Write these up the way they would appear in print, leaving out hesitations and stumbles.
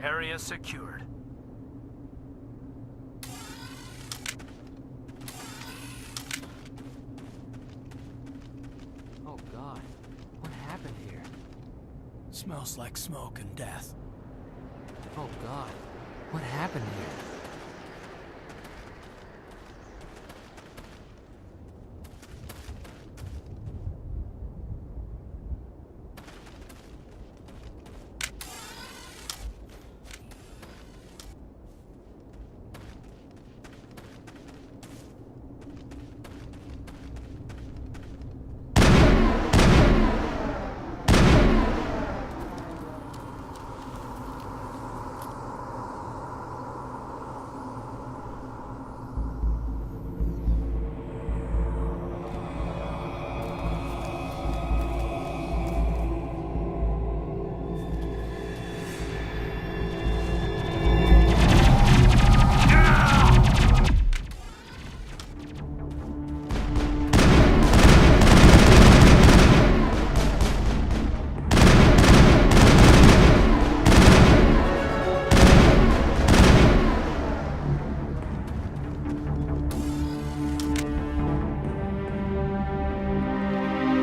Area secured. Oh God, what happened here? Smells like smoke and death. Oh God, what happened here?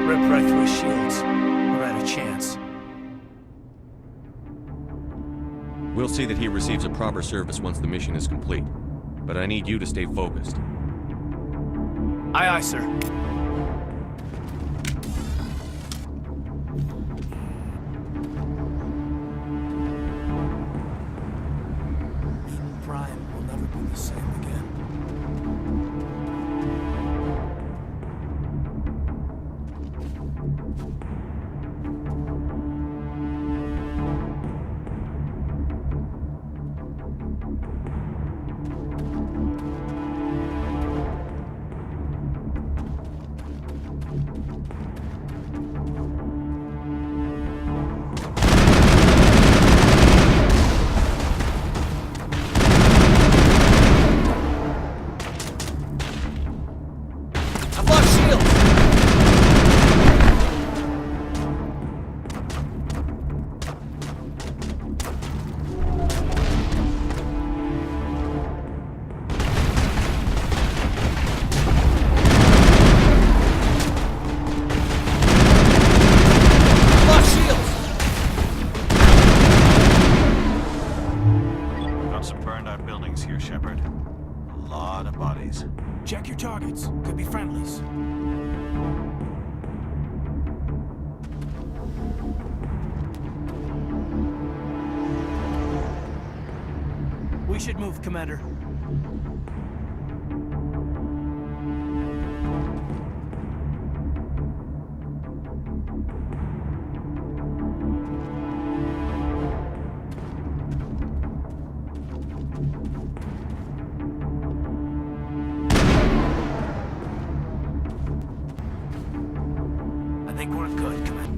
Rip right through his shields. We're at a chance. We'll see that he receives a proper service once the mission is complete. But I need you to stay focused. Aye, aye, sir. Prime will never be the same again. Check your targets. Could be friendlies. We should move, Commander. I think we're good, Commander.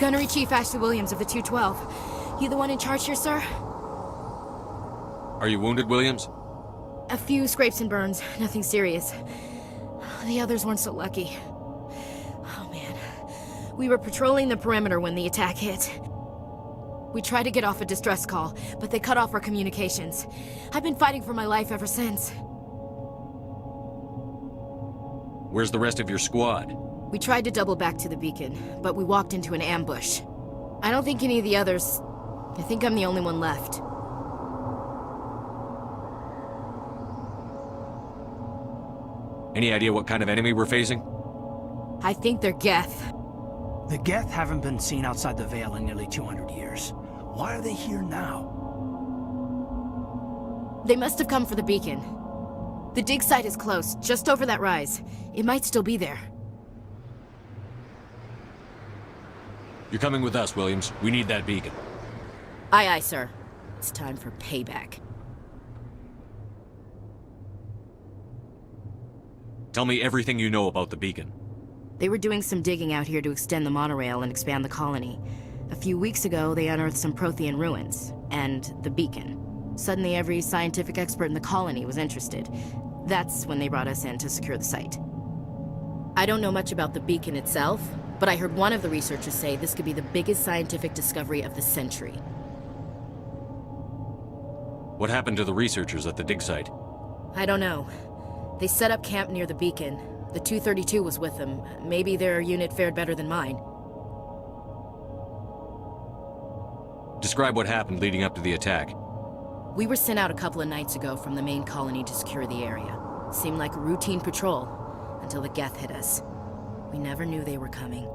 Gunnery Chief Ashley Williams of the 212. You the one in charge here, sir? Are you wounded, Williams? A few scrapes and burns, nothing serious. The others weren't so lucky. Oh man. We were patrolling the perimeter when the attack hit. We tried to get off a distress call, but they cut off our communications. I've been fighting for my life ever since. Where's the rest of your squad? We tried to double back to the beacon, but we walked into an ambush. I don't think any of the others... I think I'm the only one left. Any idea what kind of enemy we're facing? I think they're Geth. The Geth haven't been seen outside the Veil in nearly 200 years. Why are they here now? They must have come for the beacon. The dig site is close, just over that rise. It might still be there. You're coming with us, Williams. We need that beacon. Aye, aye, sir. It's time for payback. Tell me everything you know about the beacon. They were doing some digging out here to extend the monorail and expand the colony. A few weeks ago, they unearthed some Prothean ruins, and the beacon. Suddenly, every scientific expert in the colony was interested. That's when they brought us in to secure the site. I don't know much about the beacon itself, but I heard one of the researchers say this could be the biggest scientific discovery of the century. What happened to the researchers at the dig site? I don't know. They set up camp near the beacon. The 232 was with them. Maybe their unit fared better than mine. Describe what happened leading up to the attack. We were sent out a couple of nights ago from the main colony to secure the area. Seemed like a routine patrol, until the Geth hit us. We never knew they were coming.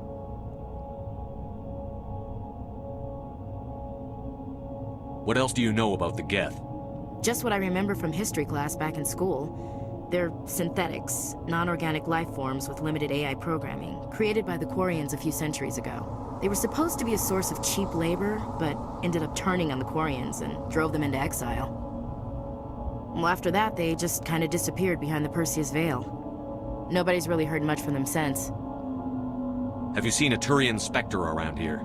What else do you know about the Geth? Just what I remember from history class back in school. They're synthetics, non-organic life forms with limited AI programming, created by the Quarians a few centuries ago. They were supposed to be a source of cheap labor, but ended up turning on the Quarians and drove them into exile. Well, after that, they just kind of disappeared behind the Perseus Veil. Nobody's really heard much from them since. Have you seen a Turian Spectre around here?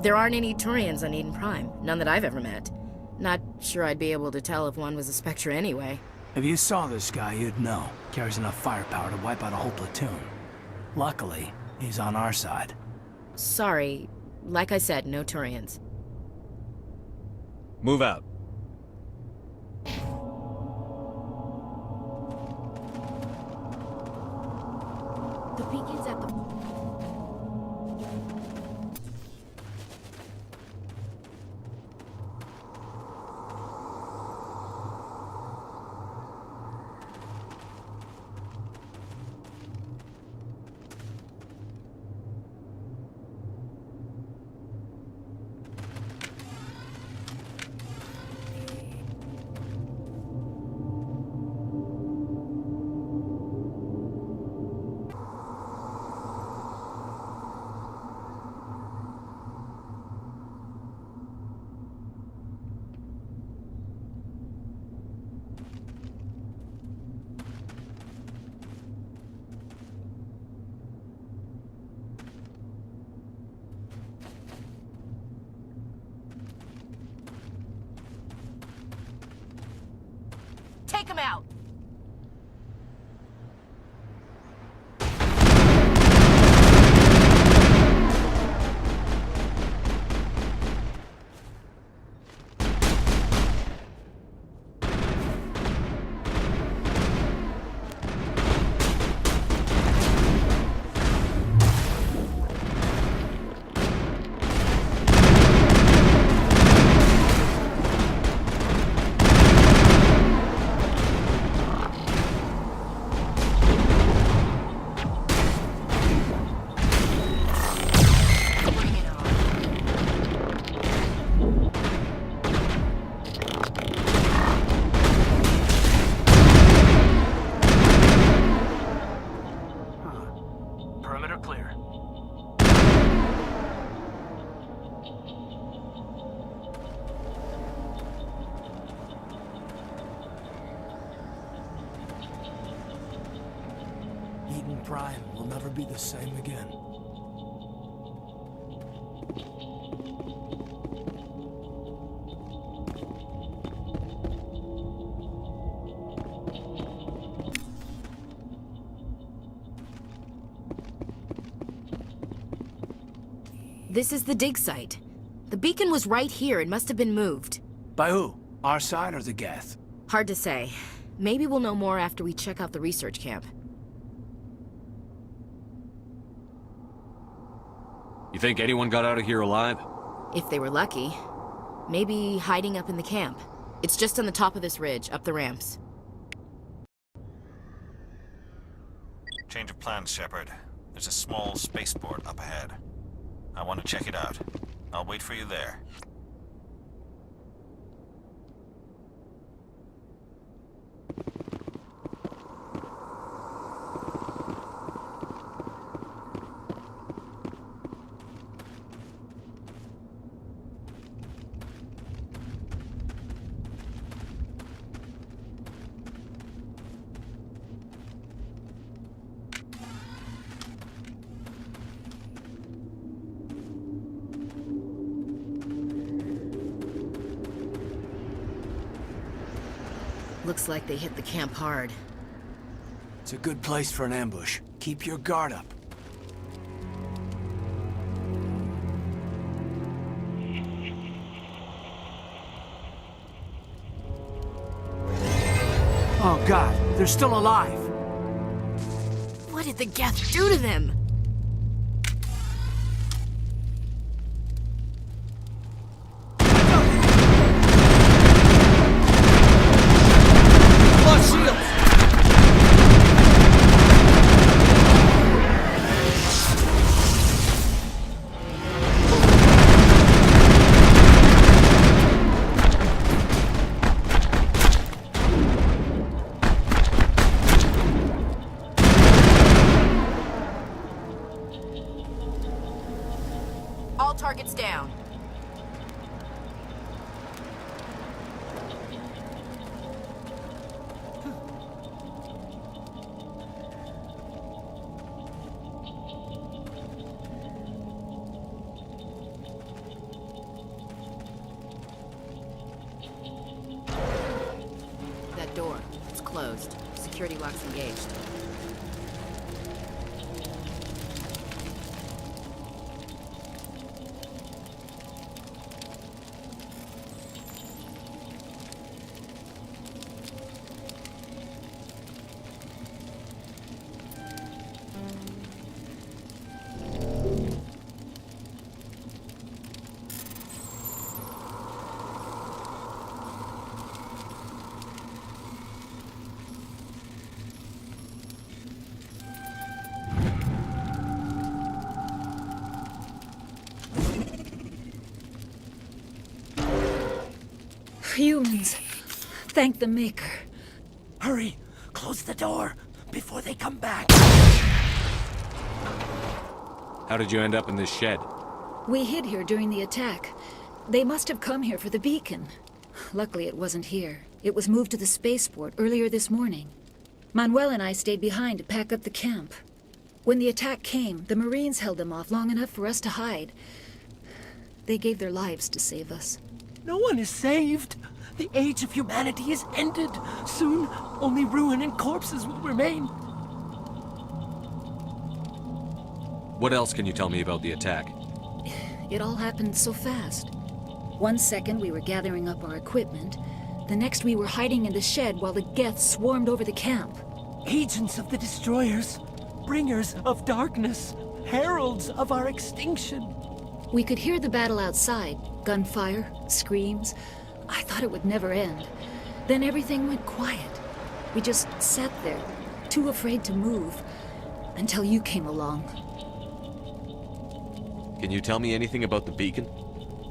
There aren't any Turians on Eden Prime, none that I've ever met. Not sure I'd be able to tell if one was a Spectre anyway. If you saw this guy, you'd know. Carries enough firepower to wipe out a whole platoon. Luckily, he's on our side. Sorry. Like I said, no Turians. Move out. The beacon's at the... Take him out! Perimeter clear. Eden Prime will never be the same again. This is the dig site. The beacon was right here. It must have been moved. By who? Our side or the Geth? Hard to say. Maybe we'll know more after we check out the research camp. You think anyone got out of here alive? If they were lucky. Maybe hiding up in the camp. It's just on the top of this ridge, up the ramps. Change of plans, Shepard. There's a small spaceport up ahead. I want to check it out. I'll wait for you there. Looks like they hit the camp hard. It's a good place for an ambush. Keep your guard up. Oh God, they're still alive! What did the Geth do to them? All targets down. That door, it's closed. Security lock's engaged. Humans. Thank the Maker. Hurry! Close the door before they come back! How did you end up in this shed? We hid here during the attack. They must have come here for the beacon. Luckily, it wasn't here. It was moved to the spaceport earlier this morning. Manuel and I stayed behind to pack up the camp. When the attack came, the Marines held them off long enough for us to hide. They gave their lives to save us. No one is saved. The age of humanity is ended. Soon, only ruin and corpses will remain. What else can you tell me about the attack? It all happened so fast. One second we were gathering up our equipment. The next we were hiding in the shed while the Geth swarmed over the camp. Agents of the Destroyers, bringers of darkness, heralds of our extinction. We could hear the battle outside. Gunfire, screams. I thought it would never end. Then everything went quiet. We just sat there, too afraid to move, until you came along. Can you tell me anything about the beacon?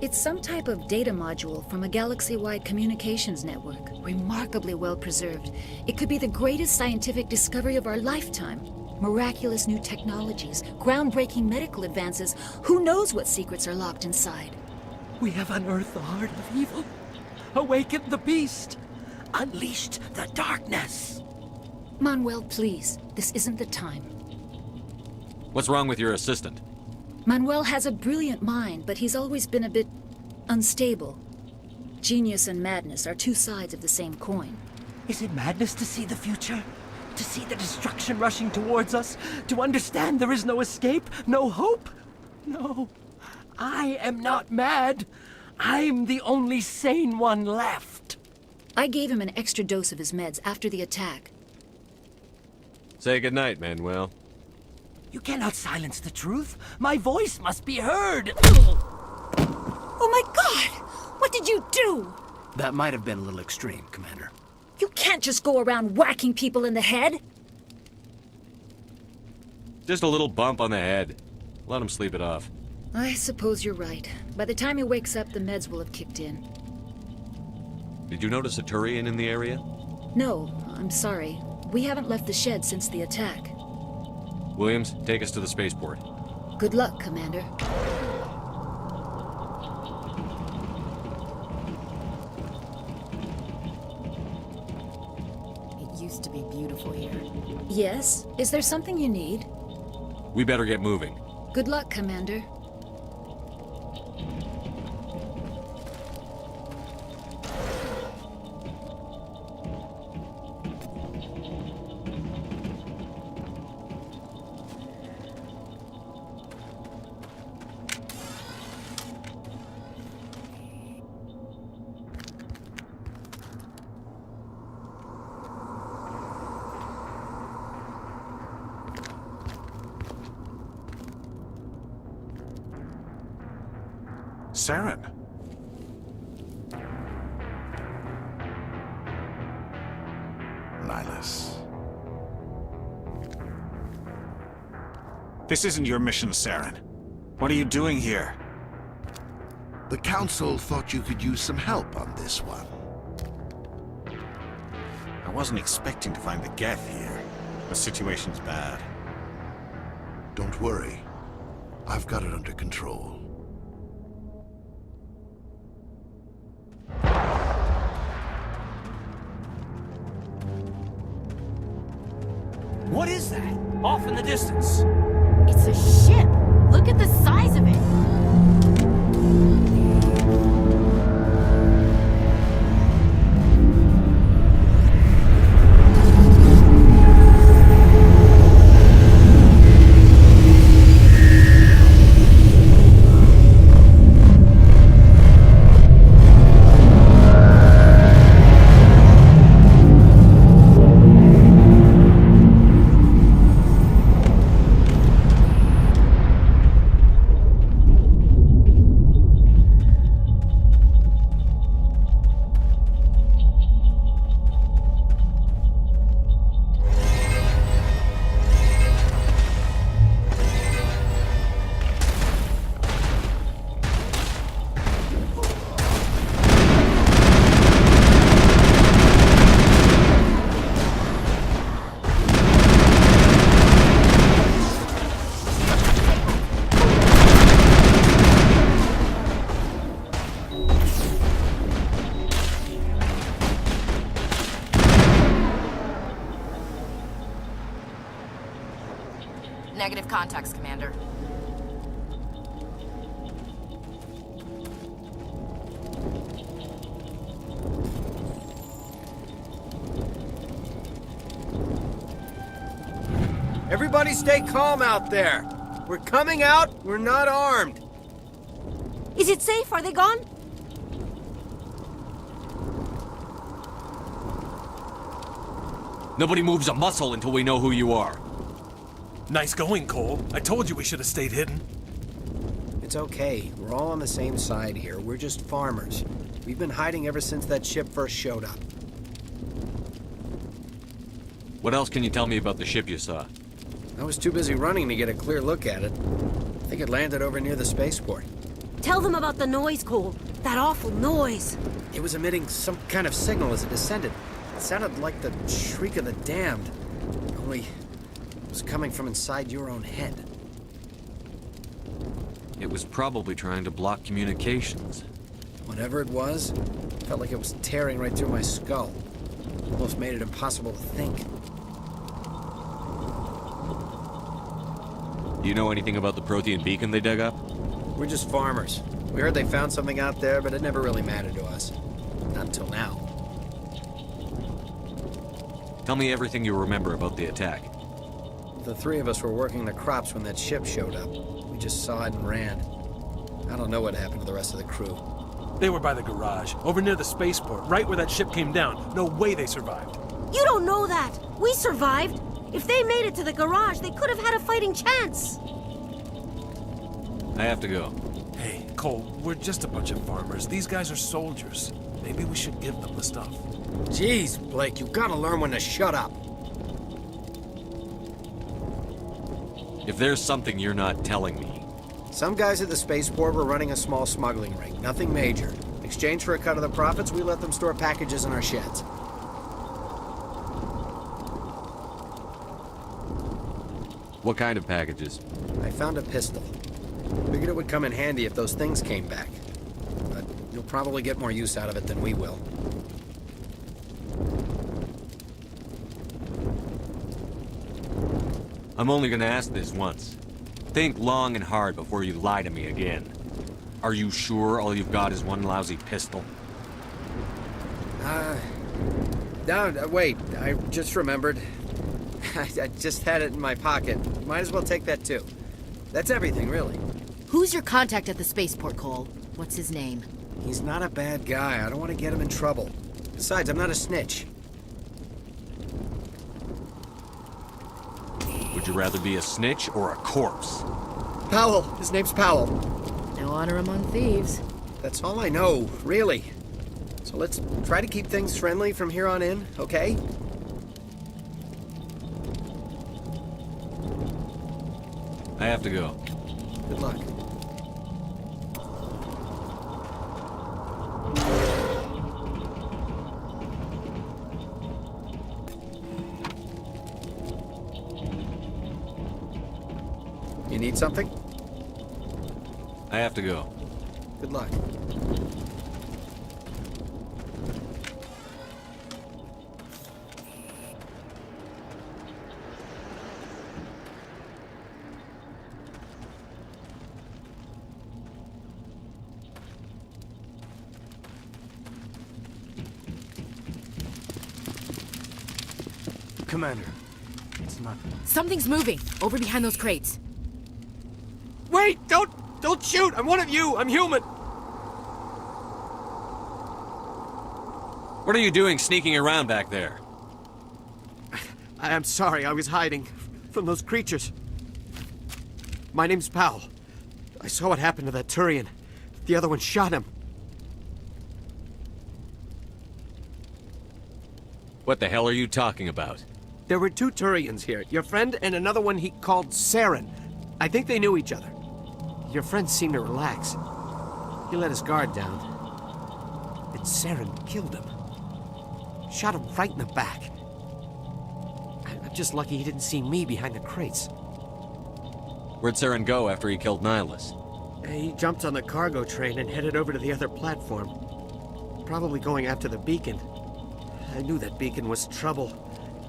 It's some type of data module from a galaxy-wide communications network, remarkably well preserved. It could be the greatest scientific discovery of our lifetime. Miraculous new technologies, groundbreaking medical advances. Who knows what secrets are locked inside? We have unearthed the heart of evil, awakened the beast, unleashed the darkness. Manuel, please. This isn't the time. What's wrong with your assistant? Manuel has a brilliant mind, but he's always been a bit unstable. Genius and madness are two sides of the same coin. Is it madness to see the future? To see the destruction rushing towards us? To understand there is no escape, no hope? No. I am not mad. I'm the only sane one left. I gave him an extra dose of his meds after the attack. Say goodnight, Manuel. You cannot silence the truth. My voice must be heard. Oh my god! What did you do? That might have been a little extreme, Commander. You can't just go around whacking people in the head. Just a little bump on the head. Let him sleep it off. I suppose you're right. By the time he wakes up, the meds will have kicked in. Did you notice a Turian in the area? No, I'm sorry. We haven't left the shed since the attack. Williams, take us to the spaceport. Good luck, Commander. It used to be beautiful here. Yes? Is there something you need? We better get moving. Good luck, Commander. Saren. Nihlus. This isn't your mission, Saren. What are you doing here? The Council thought you could use some help on this one. I wasn't expecting to find the Geth here. The situation's bad. Don't worry. I've got it under control. What is that? Off in the distance. It's a ship! Look at the size of it! Negative contacts, Commander. Everybody stay calm out there. We're coming out, we're not armed. Is it safe? Are they gone? Nobody moves a muscle until we know who you are. Nice going, Cole. I told you we should have stayed hidden. It's okay. We're all on the same side here. We're just farmers. We've been hiding ever since that ship first showed up. What else can you tell me about the ship you saw? I was too busy running to get a clear look at it. I think it landed over near the spaceport. Tell them about the noise, Cole. That awful noise. It was emitting some kind of signal as it descended. It sounded like the shriek of the damned. Only it was coming from inside your own head. It was probably trying to block communications. Whatever it was, it felt like it was tearing right through my skull. Almost made it impossible to think. Do you know anything about the Prothean beacon they dug up? We're just farmers. We heard they found something out there, but it never really mattered to us. Not until now. Tell me everything you remember about the attack. The three of us were working the crops when that ship showed up. We just saw it and ran. I don't know what happened to the rest of the crew. They were by the garage, over near the spaceport, right where that ship came down. No way they survived. You don't know that. We survived. If they made it to the garage, they could have had a fighting chance. I have to go. Hey, Cole, we're just a bunch of farmers. These guys are soldiers. Maybe we should give them the stuff. Jeez, Blake, you gotta learn when to shut up. If there's something you're not telling me... Some guys at the spaceport were running a small smuggling ring. Nothing major. In exchange for a cut of the profits, we let them store packages in our sheds. What kind of packages? I found a pistol. Figured it would come in handy if those things came back. But you'll probably get more use out of it than we will. I'm only gonna ask this once. Think long and hard before you lie to me again. Are you sure all you've got is one lousy pistol? No, wait. I just remembered. I just had it in my pocket. Might as well take that too. That's everything, really. Who's your contact at the spaceport, Cole? What's his name? He's not a bad guy. I don't want to get him in trouble. Besides, I'm not a snitch. Would you rather be a snitch or a corpse? Powell. His name's Powell. No honor among thieves. That's all I know, really. So let's try to keep things friendly from here on in, okay? I have to go. Good luck. You need something? I have to go. Good luck. Commander, it's not... Something's moving, over behind those crates. Wait! Don't shoot! I'm one of you! I'm human! What are you doing sneaking around back there? I'm sorry, I was hiding from those creatures. My name's Powell. I saw what happened to that Turian. The other one shot him. What the hell are you talking about? There were two Turians here. Your friend and another one he called Saren. I think they knew each other. Your friend seemed to relax. He let his guard down. And Saren killed him. Shot him right in the back. I'm just lucky he didn't see me behind the crates. Where'd Saren go after he killed Nihlus? He jumped on the cargo train and headed over to the other platform. Probably going after the beacon. I knew that beacon was trouble.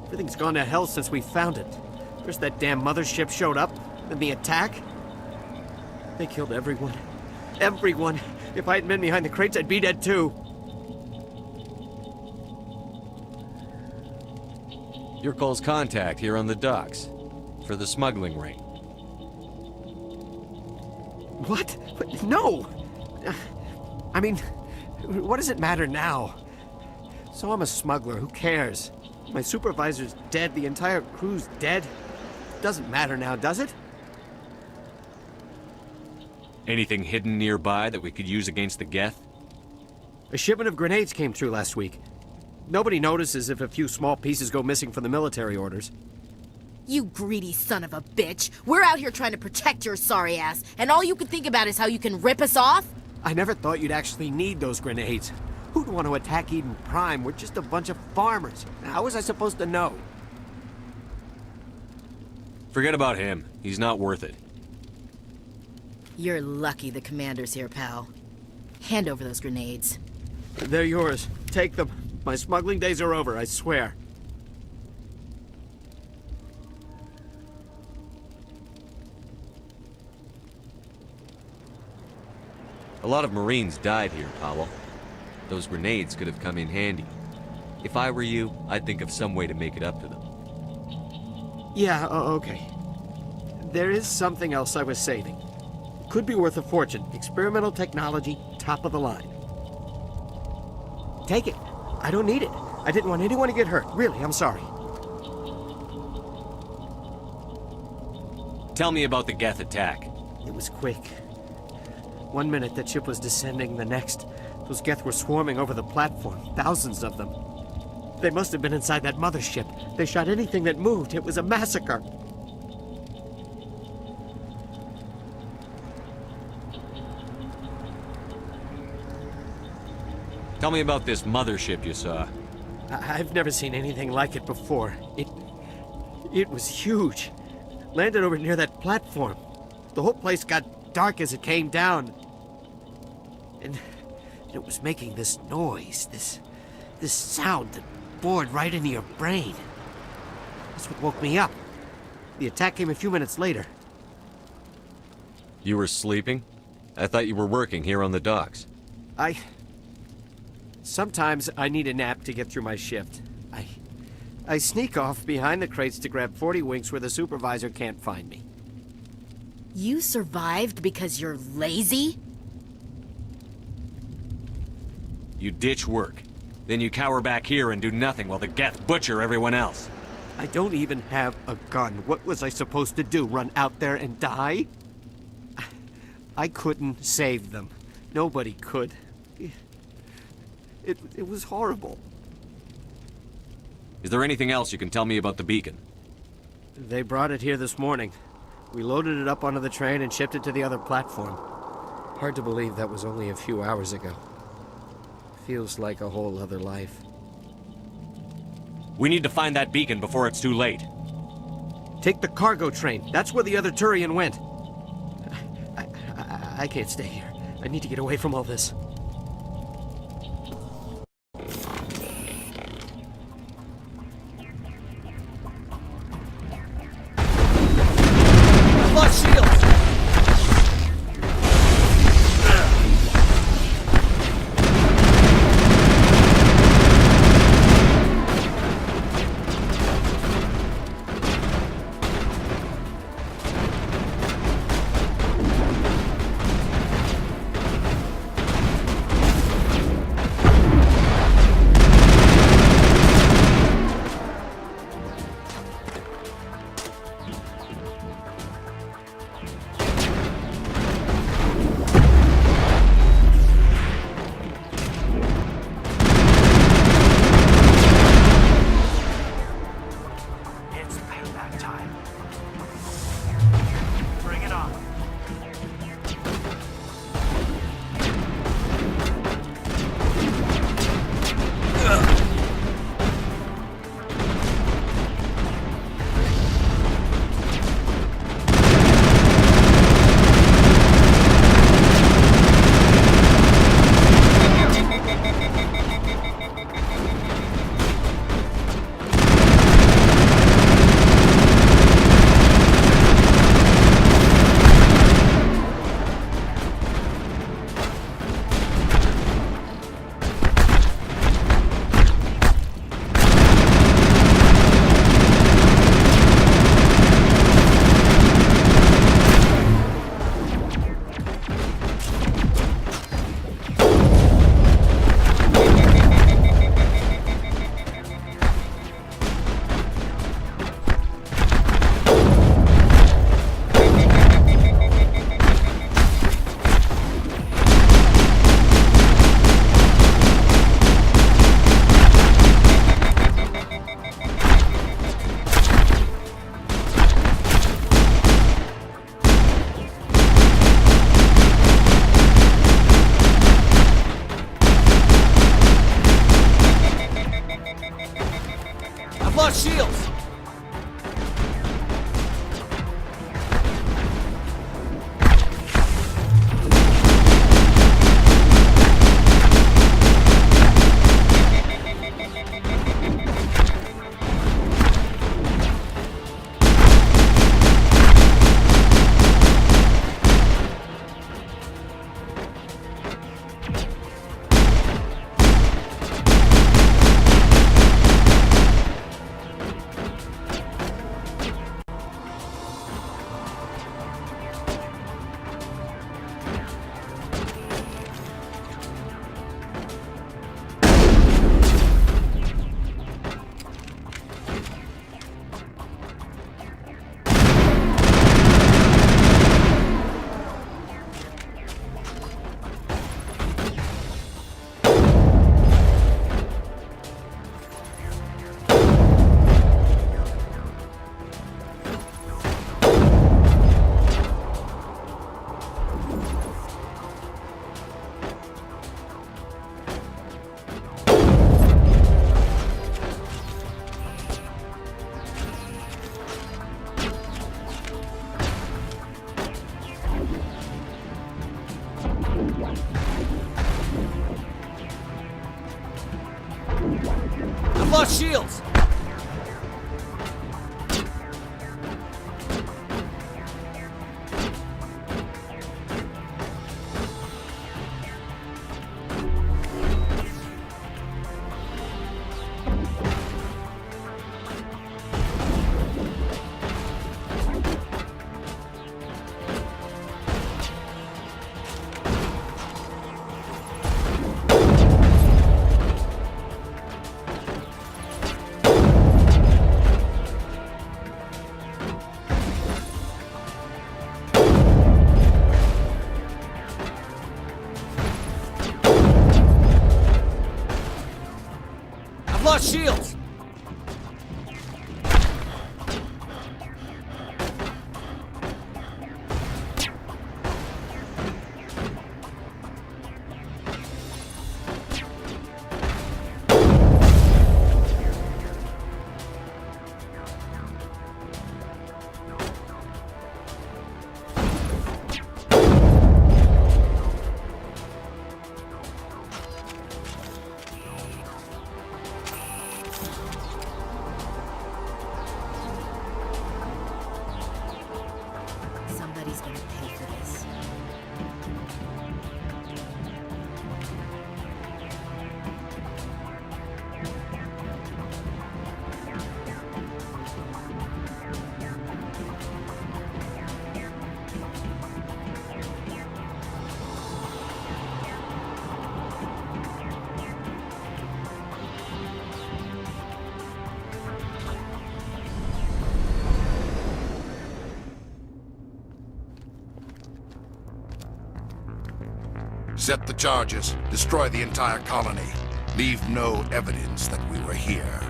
Everything's gone to hell since we found it. First that damn mothership showed up, then the attack. They killed everyone. Everyone. If I hadn't been behind the crates, I'd be dead too. You're Cole's contact here on the docks. For the smuggling ring. What? No! I mean, what does it matter now? So I'm a smuggler, who cares? My supervisor's dead, the entire crew's dead. Doesn't matter now, does it? Anything hidden nearby that we could use against the Geth? A shipment of grenades came through last week. Nobody notices if a few small pieces go missing from the military orders. You greedy son of a bitch. We're out here trying to protect your sorry ass, and all you can think about is how you can rip us off? I never thought you'd actually need those grenades. Who'd want to attack Eden Prime? We're just a bunch of farmers. How was I supposed to know? Forget about him. He's not worth it. You're lucky the commander's here, pal. Hand over those grenades. They're yours. Take them. My smuggling days are over, I swear. A lot of Marines died here, Powell. Those grenades could have come in handy. If I were you, I'd think of some way to make it up to them. Yeah, okay. There is something else I was saving. Could be worth a fortune. Experimental technology, top of the line. Take it. I don't need it. I didn't want anyone to get hurt. Really, I'm sorry. Tell me about the Geth attack. It was quick. 1 minute that ship was descending, the next, those Geth were swarming over the platform. Thousands of them. They must have been inside that mothership. They shot anything that moved. It was a massacre. Tell me about this mothership you saw. I've never seen anything like it before. It was huge. Landed over near that platform. The whole place got dark as it came down. And it was making this noise, this sound that bored right into your brain. That's what woke me up. The attack came a few minutes later. You were sleeping? I thought you were working here on the docks. Sometimes I need a nap to get through my shift. I sneak off behind the crates to grab 40 winks where the supervisor can't find me. You survived because you're lazy? You ditch work. Then you cower back here and do nothing while the Geth butcher everyone else. I don't even have a gun. What was I supposed to do? Run out there and die? I couldn't save them. Nobody could. It was horrible. Is there anything else you can tell me about the beacon? They brought it here this morning. We loaded it up onto the train and shipped it to the other platform. Hard to believe that was only a few hours ago. Feels like a whole other life. We need to find that beacon before it's too late. Take the cargo train. That's where the other Turian went. I can't stay here. I need to get away from all this. Shields! lost shields! Lost shields! Somebody's gonna pay for this. Set the charges. Destroy the entire colony. Leave no evidence that we were here.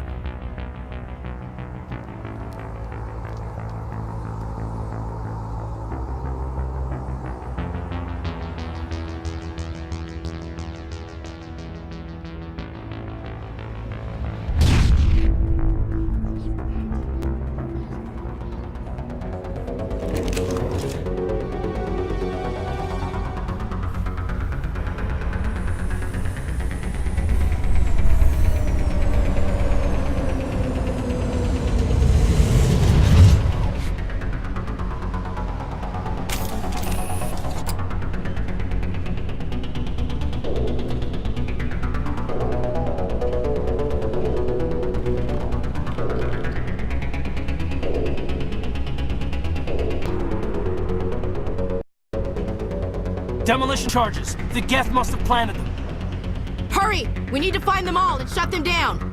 Demolition charges. The Geth must have planted them. Hurry! We need to find them all and shut them down!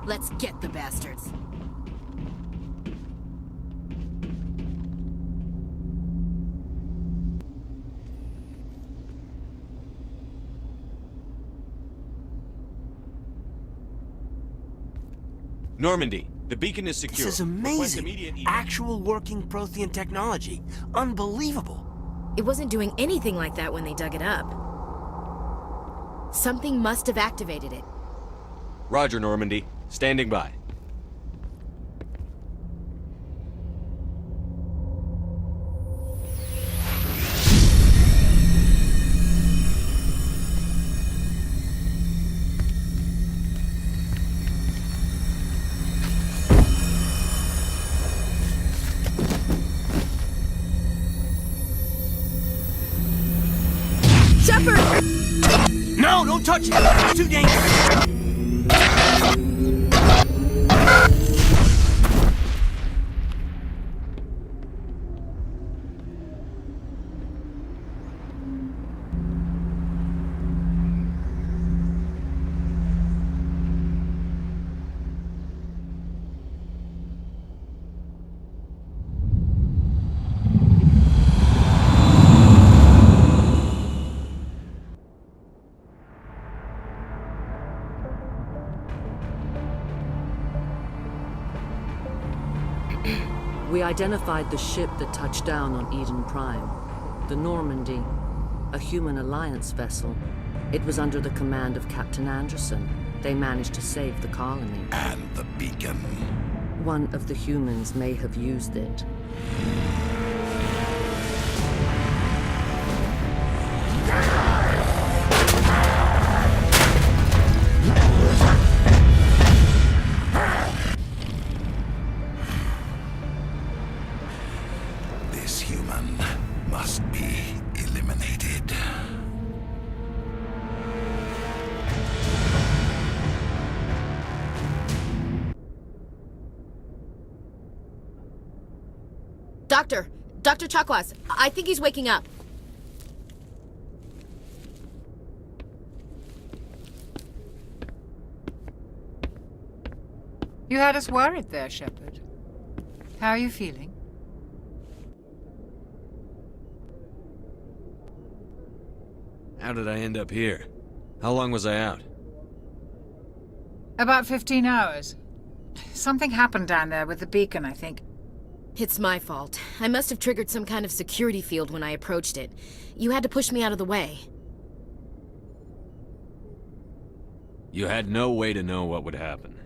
Let's get the bastards. Normandy, the beacon is secure. This is Request amazing. immediate Actual working Prothean technology. Unbelievable. It wasn't doing anything like that when they dug it up. Something must have activated it. Roger, Normandy. Standing by. Shepard! No, don't touch it! It's too dangerous! We identified the ship that touched down on Eden Prime. The Normandy, a human alliance vessel. It was under the command of Captain Anderson. They managed to save the colony. And the beacon. One of the humans may have used it. This human must be eliminated. Dr. Chakwas, I think he's waking up. You had us worried there, Shepard. How are you feeling? How did I end up here? How long was I out? About 15 hours. Something happened down there with the beacon, I think. It's my fault. I must have triggered some kind of security field when I approached it. You had to push me out of the way. You had no way to know what would happen.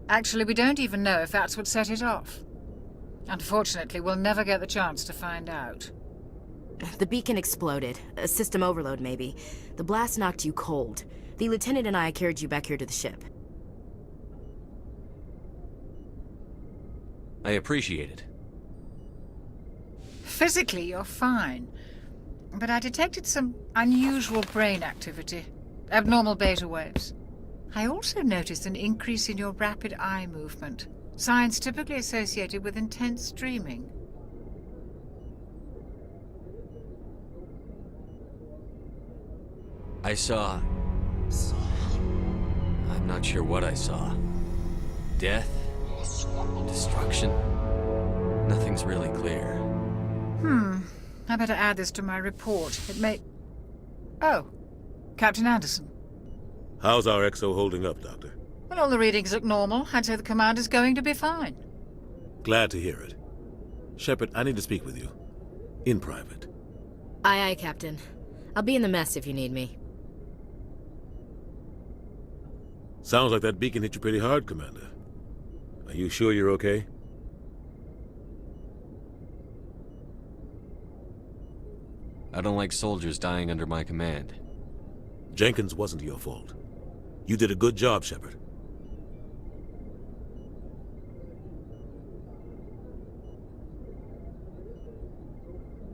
Actually, we don't even know if that's what set it off. Unfortunately, we'll never get the chance to find out. The beacon exploded. A system overload, maybe. The blast knocked you cold. The lieutenant and I carried you back here to the ship. I appreciate it. Physically, you're fine. But I detected some unusual brain activity. Abnormal beta waves. I also noticed an increase in your rapid eye movement. Signs typically associated with intense dreaming. I saw... I'm not sure what I saw. Death? Destruction? Nothing's really clear. I better add this to my report. It may... Oh, Captain Anderson. How's our XO holding up, Doctor? Well, all the readings look normal. I'd say the commander's going to be fine. Glad to hear it. Shepard, I need to speak with you. In private. Aye, Captain. I'll be in the mess if you need me. Sounds like that beacon hit you pretty hard, Commander. Are you sure you're okay? I don't like soldiers dying under my command. Jenkins wasn't your fault. You did a good job, Shepard.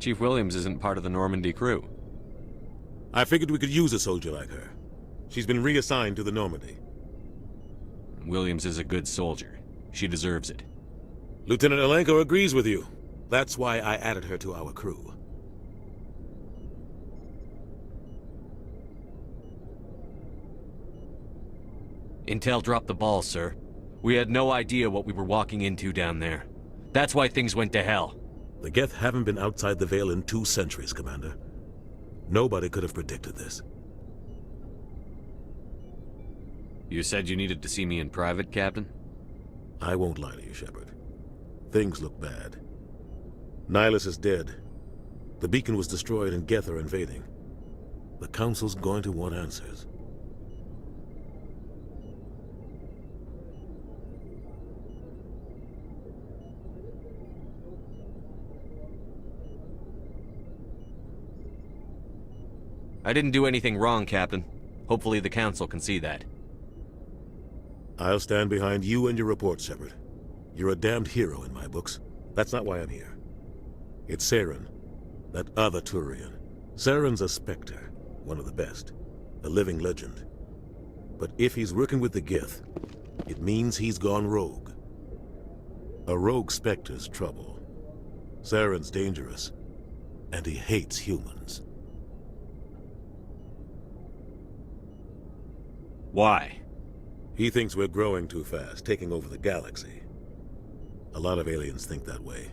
Chief Williams isn't part of the Normandy crew. I figured we could use a soldier like her. She's been reassigned to the Normandy. Williams is a good soldier. She deserves it. Lieutenant Alenko agrees with you. That's why I added her to our crew. Intel dropped the ball, sir. We had no idea what we were walking into down there. That's why things went to hell. The Geth haven't been outside the Veil in 2 centuries, Commander. Nobody could have predicted this. You said you needed to see me in private, Captain? I won't lie to you, Shepard. Things look bad. Nihlus is dead. The beacon was destroyed and Geth are invading. The Council's going to want answers. I didn't do anything wrong, Captain. Hopefully the Council can see that. I'll stand behind you and your report, Shepard. You're a damned hero in my books. That's not why I'm here. It's Saren, that other Turian. Saren's a Spectre, one of the best, a living legend. But if he's working with the Geth, it means he's gone rogue. A rogue Spectre's trouble. Saren's dangerous, and he hates humans. Why? He thinks we're growing too fast, taking over the galaxy. A lot of aliens think that way.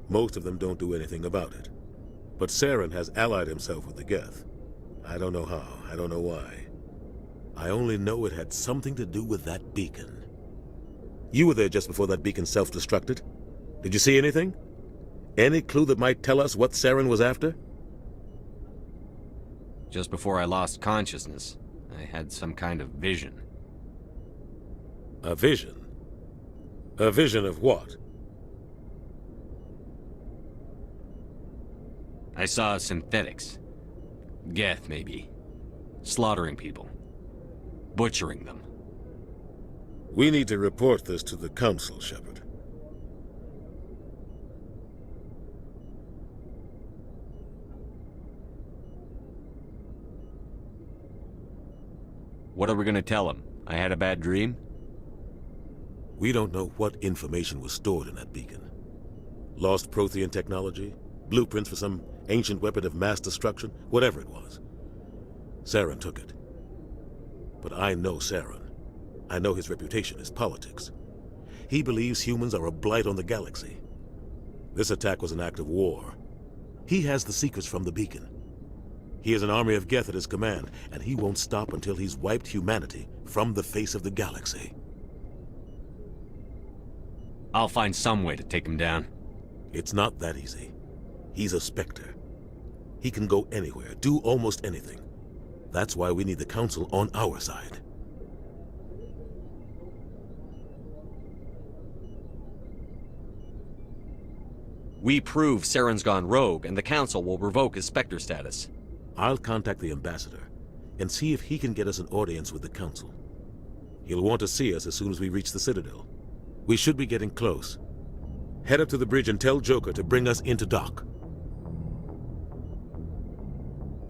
Most of them don't do anything about it. But Saren has allied himself with the Geth. I don't know how, I don't know why. I only know it had something to do with that beacon. You were there just before that beacon self-destructed. Did you see anything? Any clue that might tell us what Saren was after? Just before I lost consciousness, I had some kind of vision. A vision? A vision of what? I saw synthetics. Geth, maybe. Slaughtering people. Butchering them. We need to report this to the Council, Shepard. What are we gonna tell him? I had a bad dream? We don't know what information was stored in that beacon. Lost Prothean technology? Blueprints for some ancient weapon of mass destruction? Whatever it was. Saren took it. But I know Saren. I know his reputation is politics. He believes humans are a blight on the galaxy. This attack was an act of war. He has the secrets from the beacon. He has an army of Geth at his command, and he won't stop until he's wiped humanity from the face of the galaxy. I'll find some way to take him down. It's not that easy. He's a Spectre. He can go anywhere, do almost anything. That's why we need the Council on our side. We prove Saren's gone rogue, and the Council will revoke his Spectre status. I'll contact the Ambassador and see if he can get us an audience with the Council. He'll want to see us as soon as we reach the Citadel. We should be getting close. Head up to the bridge and tell Joker to bring us into dock.